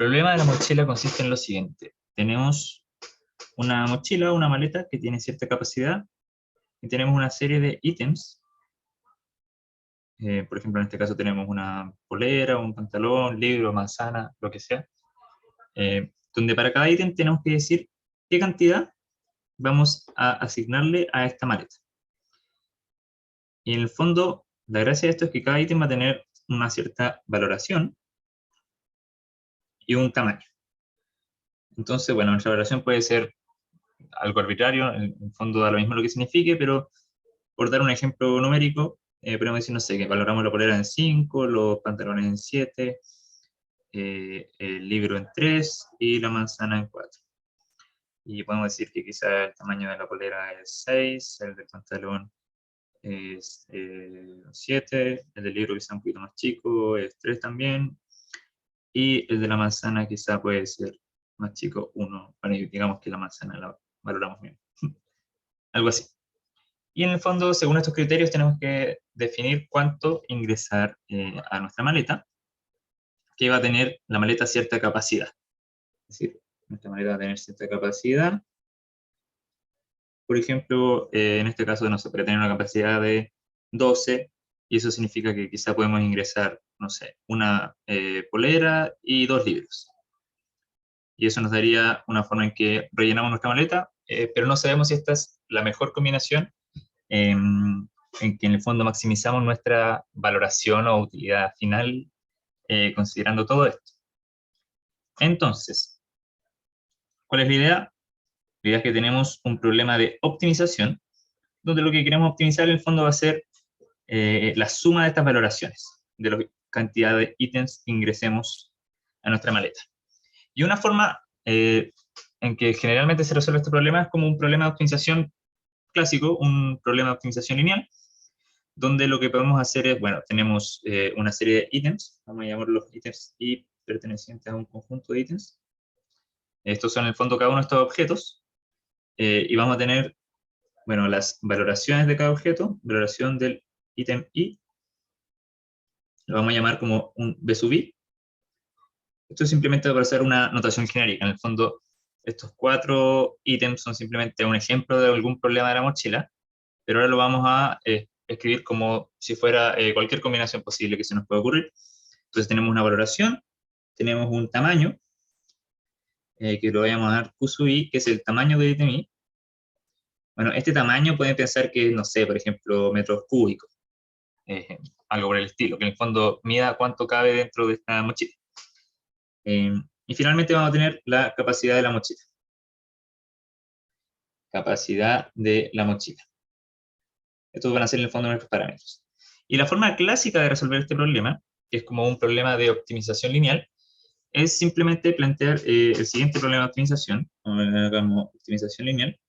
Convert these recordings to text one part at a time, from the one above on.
problema de la mochila consiste en lo siguiente. Tenemos una mochila, una maleta que tiene cierta capacidad y tenemos una serie de ítems. Por ejemplo, en este caso tenemos una polera, un pantalón, libro, manzana, lo que sea. Donde para cada ítem tenemos que decir qué cantidad vamos a asignarle a esta maleta. Y en el fondo, la gracia de esto es que cada ítem va a tener una cierta valoración y un tamaño. Entonces, bueno, nuestra valoración puede ser algo arbitrario, en el fondo da lo mismo lo que signifique, pero por dar un ejemplo numérico, podemos decir, no sé, que valoramos la polera en 5, los pantalones en 7, el libro en 3 y la manzana en 4. Y podemos decir que quizá el tamaño de la polera es 6, el del pantalón es 7, el del libro quizá un poquito más chico es 3 también, y el de la manzana quizá puede ser más chico, 1. Bueno, digamos que la manzana la valoramos bien. Algo así. Y en el fondo, según estos criterios, tenemos que definir cuánto ingresar a nuestra maleta, que va a tener la maleta cierta capacidad. Es decir, nuestra maleta va a tener cierta capacidad. Por ejemplo, en este caso, no sé, puede tener una capacidad de 12, y eso significa que quizá podemos ingresar, no sé, una polera y 2 libros. Y eso nos daría una forma en que rellenamos nuestra maleta, pero no sabemos si esta es la mejor combinación en que en el fondo maximizamos nuestra valoración o utilidad final considerando todo esto. Entonces, ¿cuál es la idea? La idea es que tenemos un problema de optimización, donde lo que queremos optimizar en el fondo va a ser la suma de estas valoraciones, de la cantidad de ítems que ingresemos a nuestra maleta. Y una forma en que generalmente se resuelve este problema es como un problema de optimización clásico, un problema de optimización lineal, donde lo que podemos hacer es, bueno, tenemos una serie de ítems, vamos a llamarlos ítems y pertenecientes a un conjunto de ítems. Estos son en el fondo cada uno de estos objetos, y vamos a tener, bueno, las valoraciones de cada objeto, valoración del ítem I, lo vamos a llamar como un B sub I. Esto es simplemente para hacer una notación genérica. En el fondo, estos 4 ítems son simplemente un ejemplo de algún problema de la mochila, pero ahora lo vamos a escribir como si fuera cualquier combinación posible que se nos pueda ocurrir. Entonces tenemos una valoración, tenemos un tamaño, que lo voy a llamar Q sub I, que es el tamaño del ítem I. Bueno, este tamaño pueden pensar que, no sé, por ejemplo, metros cúbicos, algo por el estilo, que en el fondo mida cuánto cabe dentro de esta mochila. Y finalmente vamos a tener la capacidad de la mochila. Capacidad de la mochila. Estos van a ser en el fondo nuestros parámetros. Y la forma clásica de resolver este problema, que es como un problema de optimización lineal, es simplemente plantear el siguiente problema de optimización, como optimización lineal,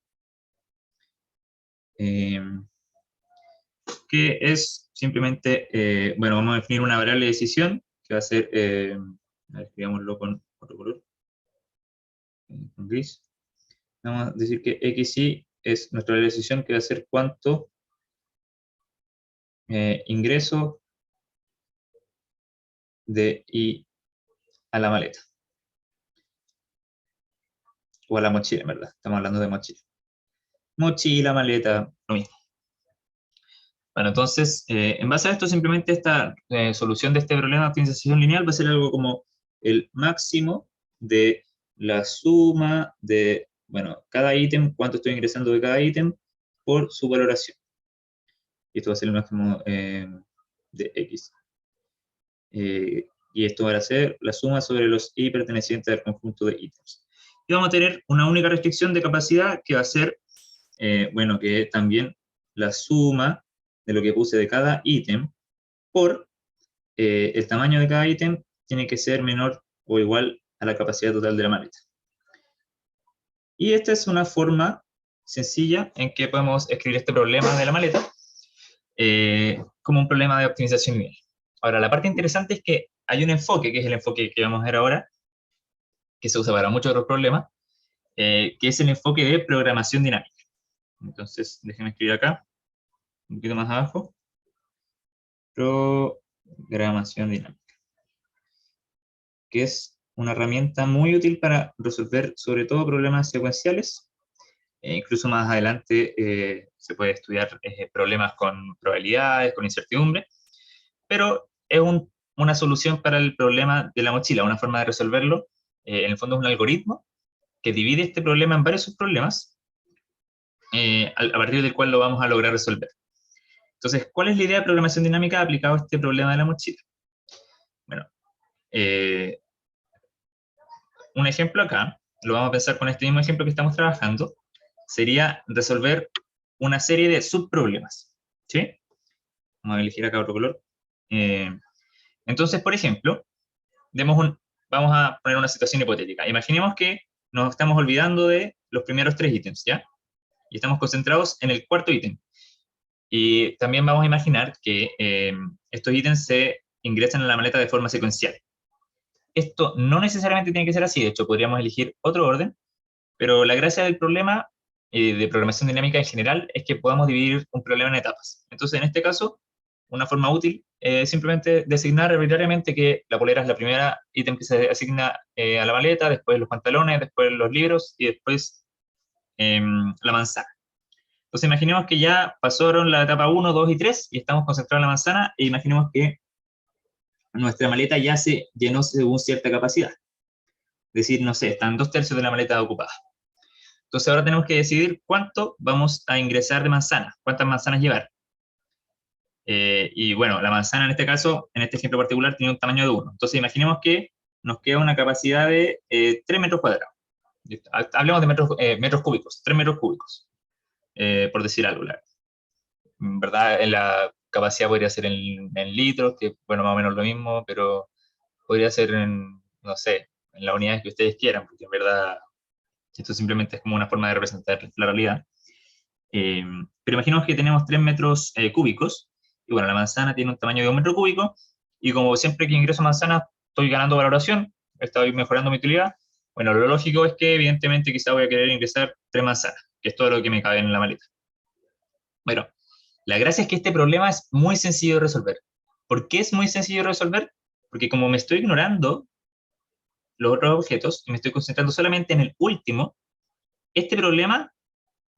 que es simplemente, bueno, vamos a definir una variable de decisión, que va a ser, a ver, escribámoslo con otro color, con gris. Vamos a decir que xy es nuestra variable de decisión, que va a ser cuánto ingreso de I a la maleta. O a la mochila, en verdad. Estamos hablando de mochila. Mochila, maleta, lo mismo. Bueno, entonces, en base a esto, simplemente esta solución de este problema de optimización lineal va a ser algo como el máximo de la suma de, bueno, cada ítem, cuánto estoy ingresando de cada ítem, por su valoración. Y esto va a ser el máximo de X. Y esto va a ser la suma sobre los I pertenecientes al conjunto de ítems. Y vamos a tener una única restricción de capacidad que va a ser, bueno, que también la suma de lo que puse de cada ítem por el tamaño de cada ítem tiene que ser menor o igual a la capacidad total de la maleta. Y esta es una forma sencilla en que podemos escribir este problema de la maleta como un problema de optimización lineal. Ahora, la parte interesante es que hay un enfoque, que es el enfoque que vamos a ver ahora, que se usa para muchos otros problemas, que es el enfoque de programación dinámica. Entonces, déjenme escribir acá, un poquito más abajo, programación dinámica, que es una herramienta muy útil para resolver sobre todo problemas secuenciales. Incluso más adelante se puede estudiar problemas con probabilidades, con incertidumbre, pero es una solución para el problema de la mochila, una forma de resolverlo. En el fondo es un algoritmo que divide este problema en varios subproblemas, a partir del cual lo vamos a lograr resolver. Entonces, ¿cuál es la idea de programación dinámica aplicada a este problema de la mochila? Bueno, eh, un ejemplo acá, lo vamos a pensar con este mismo ejemplo que estamos trabajando, sería resolver una serie de subproblemas, ¿sí? Vamos a elegir acá otro color. Eh, entonces, por ejemplo, vamos a poner una situación hipotética. Imaginemos que nos estamos olvidando de los primeros 3 ítems, ¿ya? Y estamos concentrados en el cuarto ítem. Y también vamos a imaginar que estos ítems se ingresan en la maleta de forma secuencial. Esto no necesariamente tiene que ser así, de hecho podríamos elegir otro orden, pero la gracia del problema de programación dinámica en general es que podamos dividir un problema en etapas. Entonces, en este caso, una forma útil es simplemente designar arbitrariamente que la polera es la primera ítem que se asigna a la maleta, después los pantalones, después los libros y después la manzana. Entonces imaginemos que ya pasaron la etapa 1, 2 y 3 y estamos concentrados en la manzana e imaginemos que nuestra maleta ya se llenó según cierta capacidad. Es decir, no sé, están 2/3 de la maleta ocupada. Entonces ahora tenemos que decidir cuánto vamos a ingresar de manzana, cuántas manzanas llevar. Y bueno, la manzana en este caso, en este ejemplo particular, tiene un tamaño de 1. Entonces imaginemos que nos queda una capacidad de 3 metros cuadrados. Hablemos de metros cúbicos, 3 metros cúbicos, por decir algo. En verdad, la capacidad podría ser en litros, que bueno, más o menos lo mismo, pero podría ser en, no sé, en las unidades que ustedes quieran, porque en verdad esto simplemente es como una forma de representar la realidad. Pero imaginemos que tenemos 3 metros cúbicos, y bueno, la manzana tiene un tamaño de 1 metro cúbico, y como siempre que ingreso manzana estoy ganando valoración, estoy mejorando mi utilidad, bueno, lo lógico es que evidentemente quizá voy a querer ingresar 3 manzanas, que es todo lo que me cabe en la maleta. Bueno, la gracia es que este problema es muy sencillo de resolver. ¿Por qué es muy sencillo de resolver? Porque como me estoy ignorando los otros objetos y me estoy concentrando solamente en el último, este problema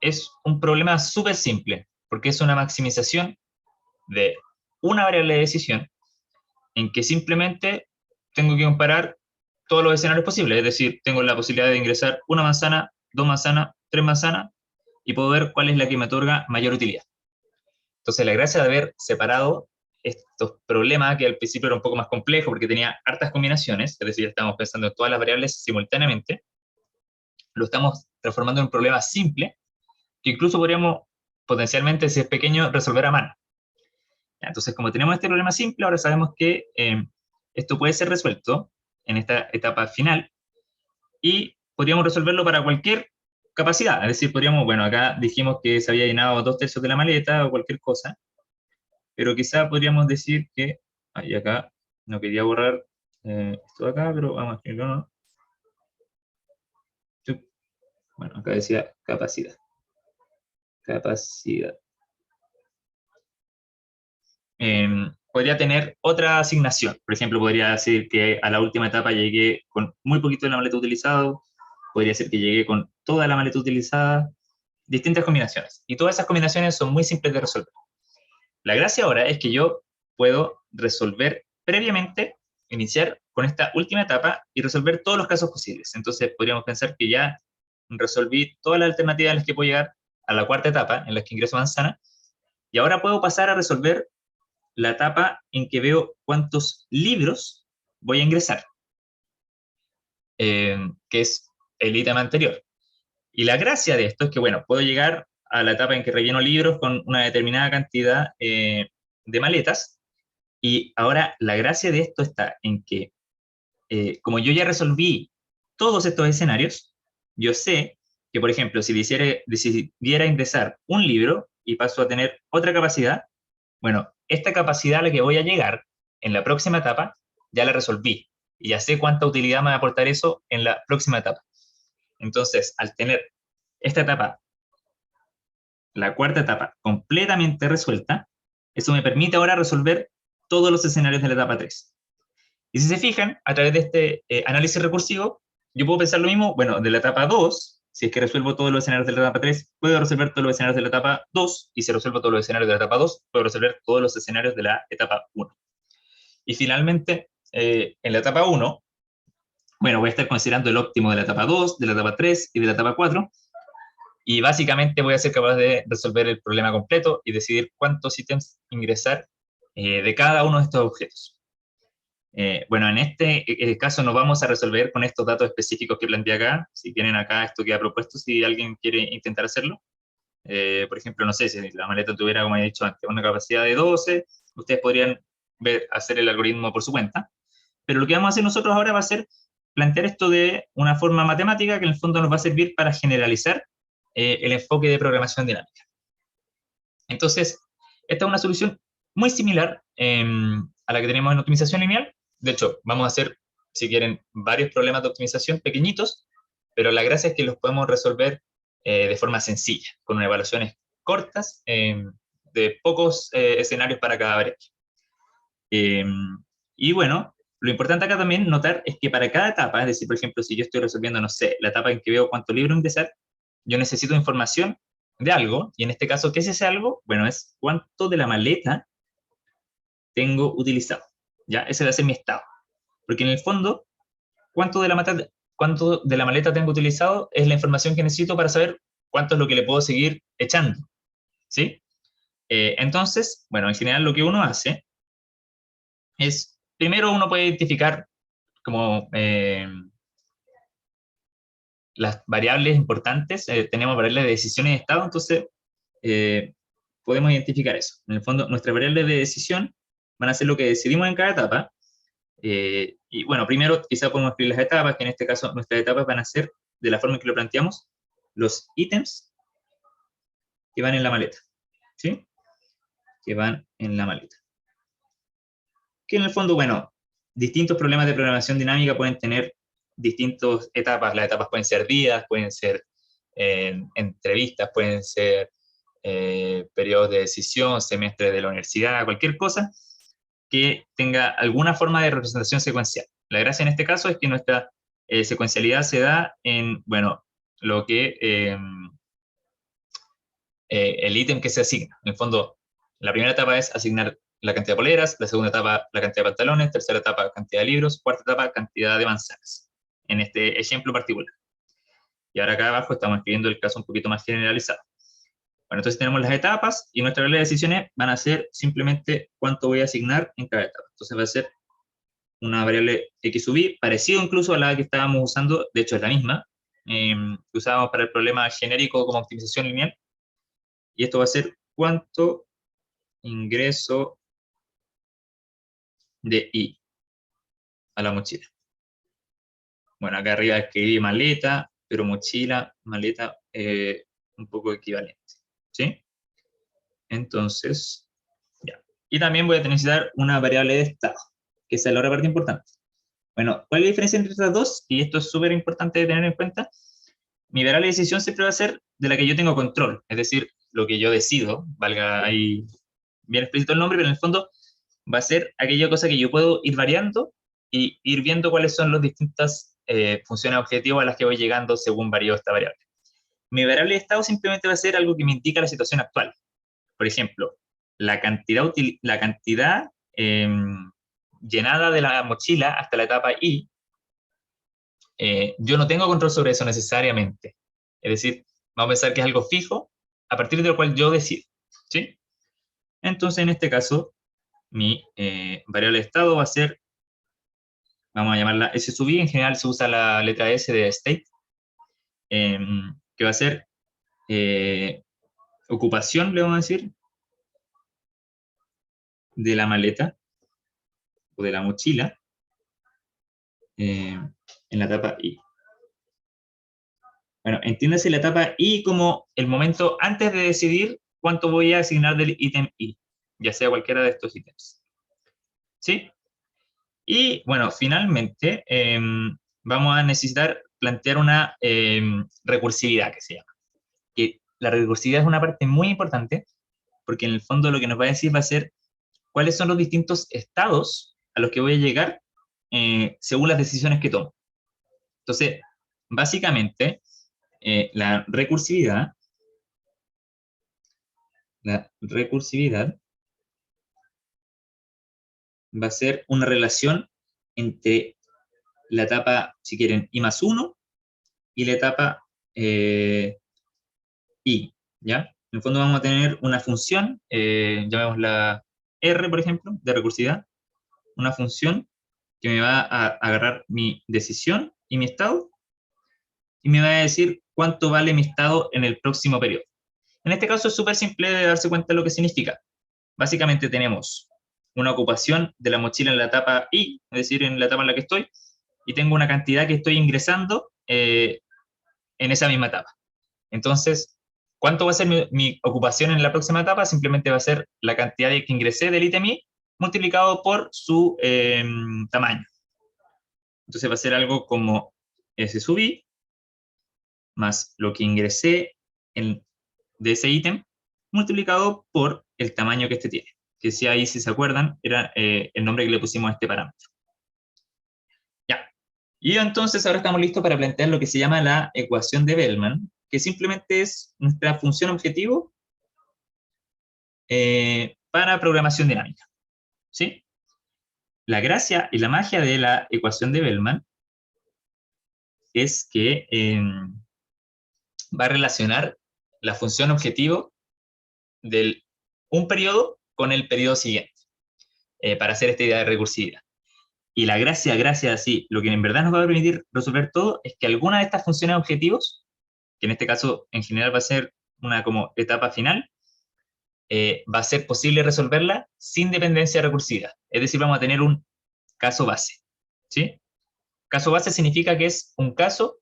es un problema súper simple, porque es una maximización de una variable de decisión en que simplemente tengo que comparar todos los escenarios posibles, es decir, tengo la posibilidad de ingresar una manzana, 2 manzanas, 3 manzanas, y puedo ver cuál es la que me otorga mayor utilidad. Entonces, la gracia de haber separado estos problemas, que al principio era un poco más complejo porque tenía hartas combinaciones, es decir, estamos pensando en todas las variables simultáneamente, lo estamos transformando en un problema simple, que incluso podríamos potencialmente, si es pequeño, resolver a mano. Entonces, como tenemos este problema simple, ahora sabemos que esto puede ser resuelto en esta etapa final y podríamos resolverlo para cualquier capacidad. Es decir, podríamos, bueno, acá dijimos que se había llenado 2/3 de la maleta o cualquier cosa, pero quizá podríamos decir que, ahí acá, no quería borrar esto de acá, pero vamos a escribirlo, ¿no? Bueno, acá decía capacidad. Capacidad. Podría tener otra asignación. Por ejemplo, podría decir que a la última etapa llegué con muy poquito de la maleta utilizado, podría ser que llegué con toda la maleta utilizada, distintas combinaciones. Y todas esas combinaciones son muy simples de resolver. La gracia ahora es que yo puedo resolver previamente, iniciar con esta última etapa y resolver todos los casos posibles. Entonces podríamos pensar que ya resolví todas las alternativas en las que puedo llegar a la cuarta etapa, en la que ingreso manzana, y ahora puedo pasar a resolver la etapa en que veo cuántos libros voy a ingresar, que es el ítem anterior. Y la gracia de esto es que, bueno, puedo llegar a la etapa en que relleno libros con una determinada cantidad de maletas, y ahora la gracia de esto está en que, como yo ya resolví todos estos escenarios, yo sé que, por ejemplo, si decidiera ingresar un libro y paso a tener otra capacidad, bueno, esta capacidad a la que voy a llegar en la próxima etapa, ya la resolví. Y ya sé cuánta utilidad me va a aportar eso en la próxima etapa. Entonces, al tener esta etapa, la cuarta etapa, completamente resuelta, eso me permite ahora resolver todos los escenarios de la etapa 3. Y si se fijan, a través de este análisis recursivo, yo puedo pensar lo mismo, bueno, de la etapa 2, si es que resuelvo todos los escenarios de la etapa 3, puedo resolver todos los escenarios de la etapa 2, y si resuelvo todos los escenarios de la etapa 2, puedo resolver todos los escenarios de la etapa 1. Y finalmente, en la etapa 1, bueno, voy a estar considerando el óptimo de la etapa 2, de la etapa 3 y de la etapa 4, y básicamente voy a ser capaz de resolver el problema completo y decidir cuántos ítems ingresar de cada uno de estos objetos. Bueno, en este caso no vamos a resolver con estos datos específicos que planteé acá. Si tienen acá, esto queda propuesto si alguien quiere intentar hacerlo. Por ejemplo, no sé, si la maleta tuviera, como he dicho antes, una capacidad de 12, ustedes podrían hacer el algoritmo por su cuenta. Pero lo que vamos a hacer nosotros ahora va a ser plantear esto de una forma matemática que en el fondo nos va a servir para generalizar el enfoque de programación dinámica. Entonces, esta es una solución muy similar a la que tenemos en optimización lineal. De hecho, vamos a hacer, si quieren, varios problemas de optimización pequeñitos, pero la gracia es que los podemos resolver de forma sencilla, con evaluaciones cortas, de pocos escenarios para cada variable. Y bueno, lo importante acá también notar es que para cada etapa, es decir, por ejemplo, si yo estoy resolviendo, no sé, la etapa en que veo cuánto libro ingresar, yo necesito información de algo, y en este caso, ¿qué es ese algo? Bueno, es cuánto de la maleta tengo utilizado, ¿ya? Ese va a ser mi estado. Porque en el fondo, cuánto de la maleta tengo utilizado es la información que necesito para saber cuánto es lo que le puedo seguir echando, ¿sí? Entonces, bueno, en general lo que uno hace es, primero uno puede identificar como las variables importantes, tenemos variables de decisiones de estado, entonces podemos identificar eso. En el fondo, nuestras variables de decisión van a ser lo que decidimos en cada etapa, y bueno, primero quizá podemos escribir las etapas, que en este caso nuestras etapas van a ser, de la forma en que lo planteamos, los ítems que van en la maleta, ¿sí? Que van en la maleta. Que en el fondo, bueno, distintos problemas de programación dinámica pueden tener distintas etapas. Las etapas pueden ser días, pueden ser entrevistas, pueden ser periodos de decisión, semestres de la universidad, cualquier cosa que tenga alguna forma de representación secuencial. La gracia en este caso es que nuestra secuencialidad se da en, bueno, lo que el ítem que se asigna. En el fondo, la primera etapa es asignar la cantidad de poleras, la segunda etapa la cantidad de pantalones, tercera etapa cantidad de libros, cuarta etapa cantidad de manzanas, en este ejemplo particular. Y ahora acá abajo estamos escribiendo el caso un poquito más generalizado. Bueno, entonces tenemos las etapas y nuestras reglas de decisiones van a ser simplemente cuánto voy a asignar en cada etapa. Entonces va a ser una variable x sub y, parecido incluso a la que estábamos usando, de hecho es la misma, que usábamos para el problema genérico como optimización lineal, y esto va a ser cuánto ingreso de I a la mochila. Bueno, acá arriba escribí maleta, pero mochila, maleta, un poco equivalente, ¿sí? Entonces, ya. Y también voy a necesitar una variable de estado, que esa es la otra parte importante. Bueno, ¿cuál es la diferencia entre estas dos? Y esto es súper importante de tener en cuenta. Mi variable de decisión siempre va a ser de la que yo tengo control, es decir, lo que yo decido, valga ahí bien explícito el nombre, pero en el fondo va a ser aquella cosa que yo puedo ir variando y ir viendo cuáles son las distintas funciones objetivas a las que voy llegando según varío esta variable. Mi variable de estado simplemente va a ser algo que me indica la situación actual. Por ejemplo, la cantidad llenada de la mochila hasta la etapa I, yo no tengo control sobre eso necesariamente. Es decir, vamos a pensar que es algo fijo a partir de lo cual yo decido, ¿sí? Entonces, en este caso, mi variable de estado va a ser, vamos a llamarla S sub i, en general se usa la letra S de state, que va a ser ocupación, le vamos a decir, de la maleta o de la mochila en la etapa I. Bueno, entiéndase la etapa I como el momento antes de decidir cuánto voy a asignar del ítem I, ya sea cualquiera de estos ítems. ¿Sí? Y bueno, finalmente vamos a necesitar plantear una recursividad que se llama. Que la recursividad es una parte muy importante porque en el fondo lo que nos va a decir va a ser cuáles son los distintos estados a los que voy a llegar según las decisiones que tomo. Entonces, básicamente, la recursividad va a ser una relación entre la etapa, si quieren, i+1 y la etapa i, ¿ya? En el fondo vamos a tener una función, llamémosla R, por ejemplo, de recursividad, una función que me va a agarrar mi decisión y mi estado, y me va a decir cuánto vale mi estado en el próximo periodo. En este caso es súper simple de darse cuenta de lo que significa. Básicamente tenemos una ocupación de la mochila en la etapa I, es decir, en la etapa en la que estoy, y tengo una cantidad que estoy ingresando en esa misma etapa. Entonces, ¿cuánto va a ser mi ocupación en la próxima etapa? Simplemente va a ser la cantidad que ingresé del ítem I multiplicado por su tamaño. Entonces va a ser algo como S sub I más lo que ingresé de ese ítem multiplicado por el tamaño que este tiene. Que si ahí, si se acuerdan, era el nombre que le pusimos a este parámetro. Ya. Y entonces ahora estamos listos para plantear lo que se llama la ecuación de Bellman, que simplemente es nuestra función objetivo para programación dinámica. ¿Sí? La gracia y la magia de la ecuación de Bellman es que va a relacionar la función objetivo de un periodo con el periodo siguiente, para hacer esta idea de recursividad. Y la gracia, así, lo que en verdad nos va a permitir resolver todo es que alguna de estas funciones objetivos, que en este caso en general va a ser una como etapa final, va a ser posible resolverla sin dependencia de recursividad. Es decir, vamos a tener un caso base. ¿Sí? Caso base significa que es un caso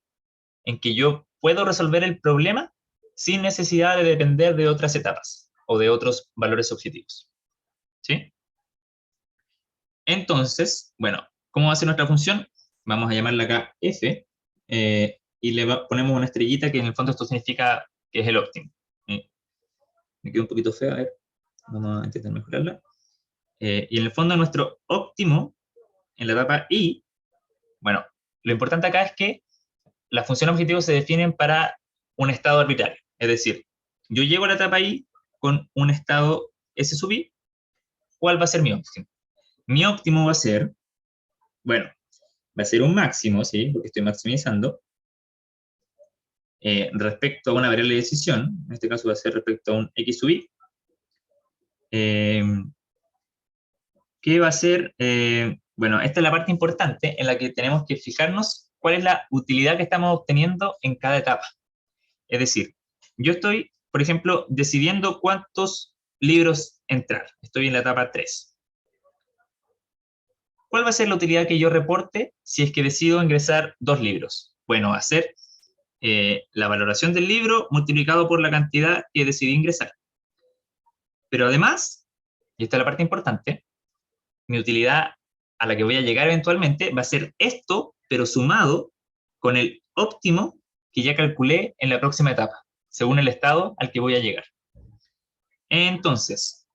en que yo puedo resolver el problema sin necesidad de depender de otras etapas o de otros valores objetivos. ¿Sí? Entonces, bueno, ¿cómo va a ser nuestra función? Vamos a llamarla acá f, y ponemos una estrellita que en el fondo esto significa que es el óptimo. Me quedó un poquito fea, a ver, vamos a intentar mejorarla. Y en el fondo nuestro óptimo, en la etapa i, bueno, lo importante acá es que las funciones objetivos se definen para un estado arbitrario. Es decir, yo llego a la etapa i con un estado s sub i, ¿cuál va a ser mi óptimo? Mi óptimo va a ser, bueno, va a ser un máximo, ¿sí? Porque estoy maximizando, respecto a una variable de decisión, en este caso va a ser respecto a un x sub i, que va a ser, bueno, esta es la parte importante en la que tenemos que fijarnos cuál es la utilidad que estamos obteniendo en cada etapa. Es decir, yo estoy, por ejemplo, decidiendo cuántos libros entrar. Estoy en la etapa 3. ¿Cuál va a ser la utilidad que yo reporte si es que decido ingresar 2 libros? Bueno, va a ser la valoración del libro multiplicado por la cantidad que decidí ingresar. Pero además, y esta es la parte importante, mi utilidad a la que voy a llegar eventualmente va a ser esto, pero sumado con el óptimo que ya calculé en la próxima etapa, según el estado al que voy a llegar. Entonces,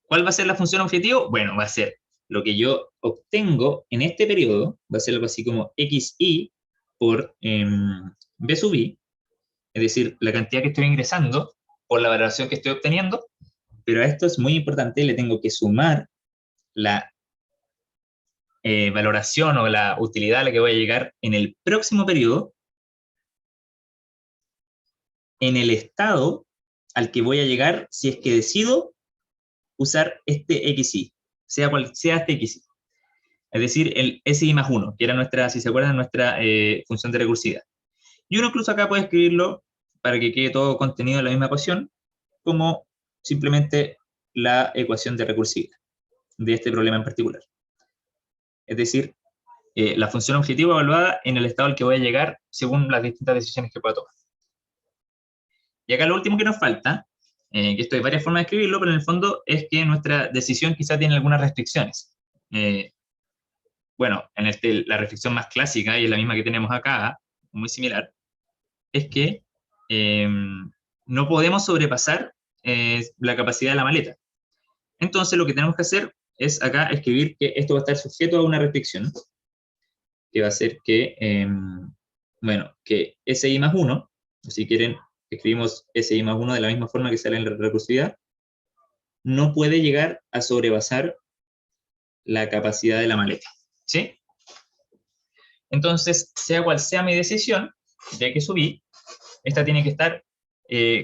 ¿cuál va a ser la función objetivo? Bueno, va a ser lo que yo obtengo en este periodo, va a ser algo así como xi por b sub i, es decir, la cantidad que estoy ingresando por la valoración que estoy obteniendo, pero a esto es muy importante, le tengo que sumar la valoración o la utilidad a la que voy a llegar en el próximo periodo, en el estado al que voy a llegar si es que decido usar este xi, sea cual sea este xi. Es decir, el si+1, que era nuestra, si se acuerdan, nuestra función de recursividad. Y uno incluso acá puede escribirlo para que quede todo contenido en la misma ecuación, como simplemente la ecuación de recursividad de este problema en particular. Es decir, la función objetivo evaluada en el estado al que voy a llegar según las distintas decisiones que pueda tomar. Y acá lo último que nos falta, que esto hay varias formas de escribirlo, pero en el fondo es que nuestra decisión quizá tiene algunas restricciones. Bueno, la restricción más clásica, y es la misma que tenemos acá, muy similar, es que no podemos sobrepasar la capacidad de la maleta. Entonces lo que tenemos que hacer es acá escribir que esto va a estar sujeto a una restricción, que va a ser que, bueno, que SI más 1, o si quieren, escribimos SI más 1 de la misma forma que sale en la recursividad, no puede llegar a sobrepasar la capacidad de la maleta, ¿sí? Entonces, sea cual sea mi decisión, ya que subí, esta tiene que estar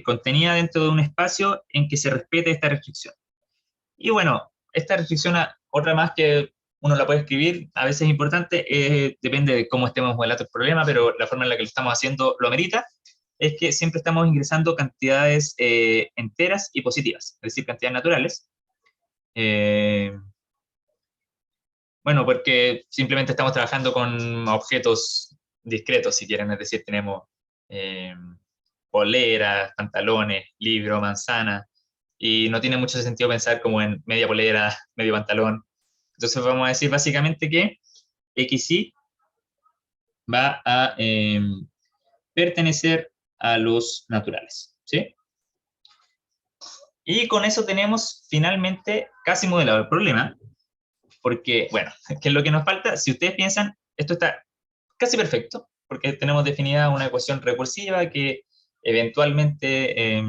contenida dentro de un espacio en que se respete esta restricción. Y bueno, esta restricción, otra más que uno la puede escribir, a veces es importante, depende de cómo estemos modelando el problema, pero la forma en la que lo estamos haciendo lo amerita, es que siempre estamos ingresando cantidades enteras y positivas, es decir, cantidades naturales. Bueno, porque simplemente estamos trabajando con objetos discretos, si quieren, es decir, tenemos eh, poleras, pantalones, libro, manzana, y no tiene mucho sentido pensar como en media polera, medio pantalón. Entonces vamos a decir básicamente que XY va a pertenecer a los naturales, ¿sí? Y con eso tenemos finalmente casi modelado el problema, porque, bueno, ¿qué es lo que nos falta? Si ustedes piensan, esto está casi perfecto, porque tenemos definida una ecuación recursiva que eventualmente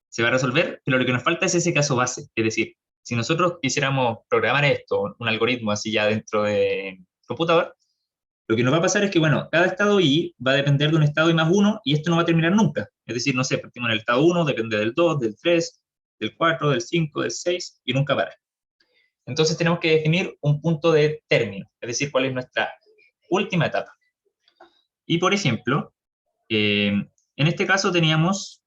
se va a resolver, pero lo que nos falta es ese caso base. Es decir, si nosotros quisiéramos programar esto, un algoritmo así ya dentro de computador, lo que nos va a pasar es que, bueno, cada estado I va a depender de un estado I más 1 y esto no va a terminar nunca. Es decir, no sé, partimos en el estado 1, depende del 2, del 3, del 4, del 5, del 6 y nunca para. Entonces tenemos que definir un punto de término, es decir, cuál es nuestra última etapa. Y por ejemplo, en este caso teníamos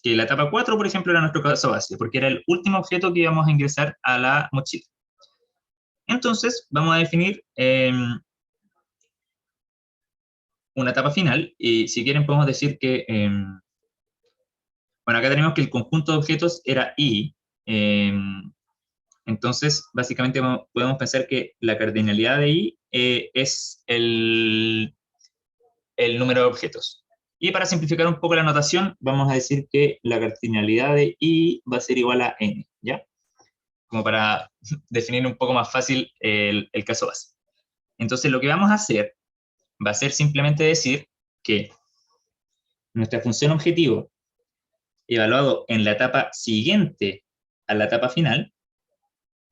que la etapa 4, por ejemplo, era nuestro caso base, porque era el último objeto que íbamos a ingresar a la mochila. Entonces, vamos a definir una etapa final, y si quieren podemos decir que, bueno, acá tenemos que el conjunto de objetos era I, entonces, básicamente podemos pensar que la cardinalidad de I es el número de objetos. Y para simplificar un poco la notación, vamos a decir que la cardinalidad de I va a ser igual a N, ¿ya? Como para definir un poco más fácil el caso base. Entonces, lo que vamos a hacer va a ser simplemente decir que nuestra función objetivo, evaluado en la etapa siguiente a la etapa final,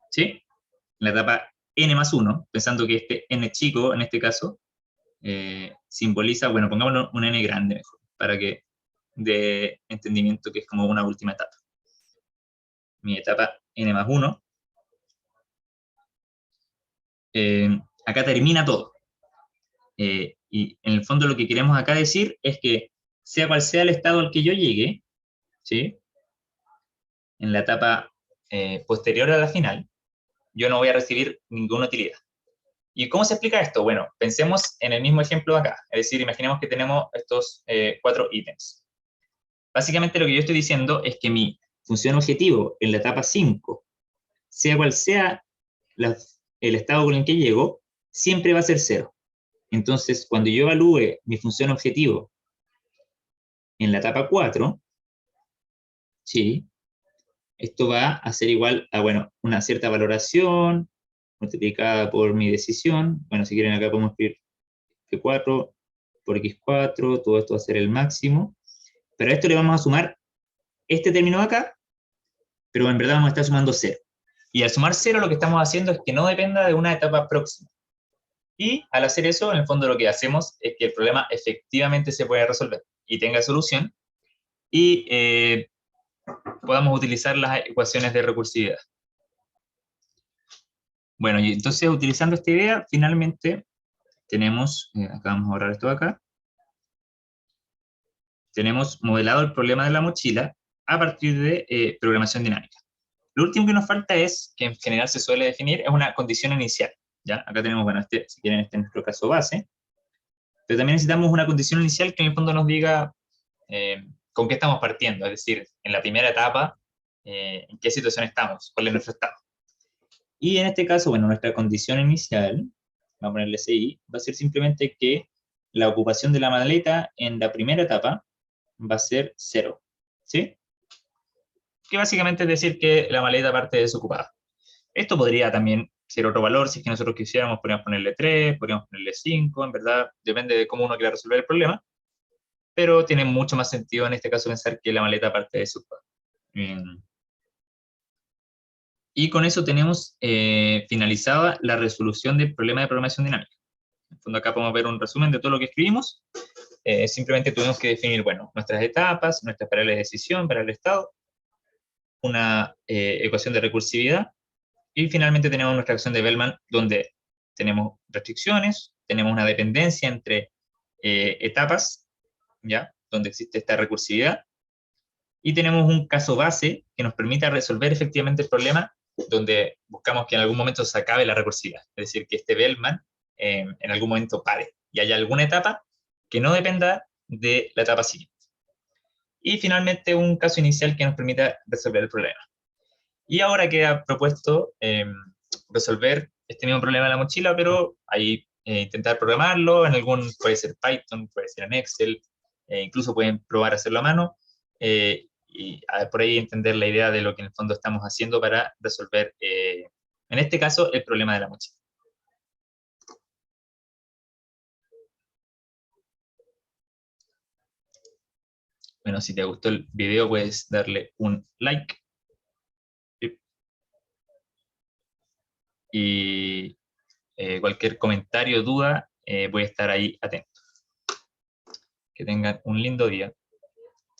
¿sí? La etapa n más 1, pensando que este n chico, en este caso, simboliza, bueno, pongámoslo un n grande mejor, para que dé entendimiento que es como una última etapa. Mi etapa n más 1, acá termina todo. Y en el fondo lo que queremos acá decir es que, sea cual sea el estado al que yo llegue, ¿sí? En la etapa posterior a la final, yo no voy a recibir ninguna utilidad. ¿Y cómo se explica esto? Bueno, pensemos en el mismo ejemplo de acá. Es decir, imaginemos que tenemos estos 4 ítems. Básicamente lo que yo estoy diciendo es que mi función objetivo en la etapa 5, sea cual sea el estado con el que llego, siempre va a ser 0. Entonces, cuando yo evalúe mi función objetivo en la etapa 4, ¿sí? Esto va a ser igual a, bueno, una cierta valoración multiplicada por mi decisión. Bueno, si quieren acá podemos escribir P4 por X4, todo esto va a ser el máximo. Pero a esto le vamos a sumar este término de acá, pero en verdad vamos a estar sumando 0. Y al sumar 0 lo que estamos haciendo es que no dependa de una etapa próxima. Y al hacer eso, en el fondo lo que hacemos es que el problema efectivamente se puede resolver y tenga solución, y podamos utilizar las ecuaciones de recursividad. Bueno, y entonces utilizando esta idea, finalmente tenemos, acá vamos a borrar esto de acá, tenemos modelado el problema de la mochila a partir de programación dinámica. Lo último que nos falta es, que en general se suele definir, es una condición inicial, ¿ya? Acá tenemos, bueno, si quieren, este es nuestro caso base, pero también necesitamos una condición inicial que en el fondo nos diga con qué estamos partiendo, es decir, en la primera etapa, en qué situación estamos, cuál es nuestro estado. Y en este caso, bueno, nuestra condición inicial, vamos a ponerle CI, va a ser simplemente que la ocupación de la maleta en la primera etapa va a ser 0, ¿sí? Que básicamente es decir que la maleta parte desocupada. Esto podría también ser otro valor, si es que nosotros quisiéramos, podríamos ponerle 3, podríamos ponerle 5, en verdad, depende de cómo uno quiera resolver el problema, pero tiene mucho más sentido en este caso pensar que la maleta parte de su cuadro. Y con eso tenemos finalizada la resolución del problema de programación dinámica. En el fondo acá podemos ver un resumen de todo lo que escribimos. Simplemente tuvimos que definir, bueno, nuestras etapas, nuestras variables de decisión, variables de estado, una ecuación de recursividad, y finalmente tenemos nuestra acción de Bellman, donde tenemos restricciones, tenemos una dependencia entre etapas, ¿ya? Donde existe esta recursividad, y tenemos un caso base que nos permita resolver efectivamente el problema, donde buscamos que en algún momento se acabe la recursividad, es decir, que este Bellman en algún momento pare, y haya alguna etapa que no dependa de la etapa siguiente. Y finalmente un caso inicial que nos permita resolver el problema. Y ahora queda propuesto resolver este mismo problema de la mochila, pero ahí intentar programarlo en algún, puede ser Python, puede ser en Excel, incluso pueden probar a hacerlo a mano, y por ahí entender la idea de lo que en el fondo estamos haciendo para resolver, en este caso, el problema de la mochila. Bueno, si te gustó el video, puedes darle un like. Y cualquier comentario o duda, voy a estar ahí atento. Que tengan un lindo día.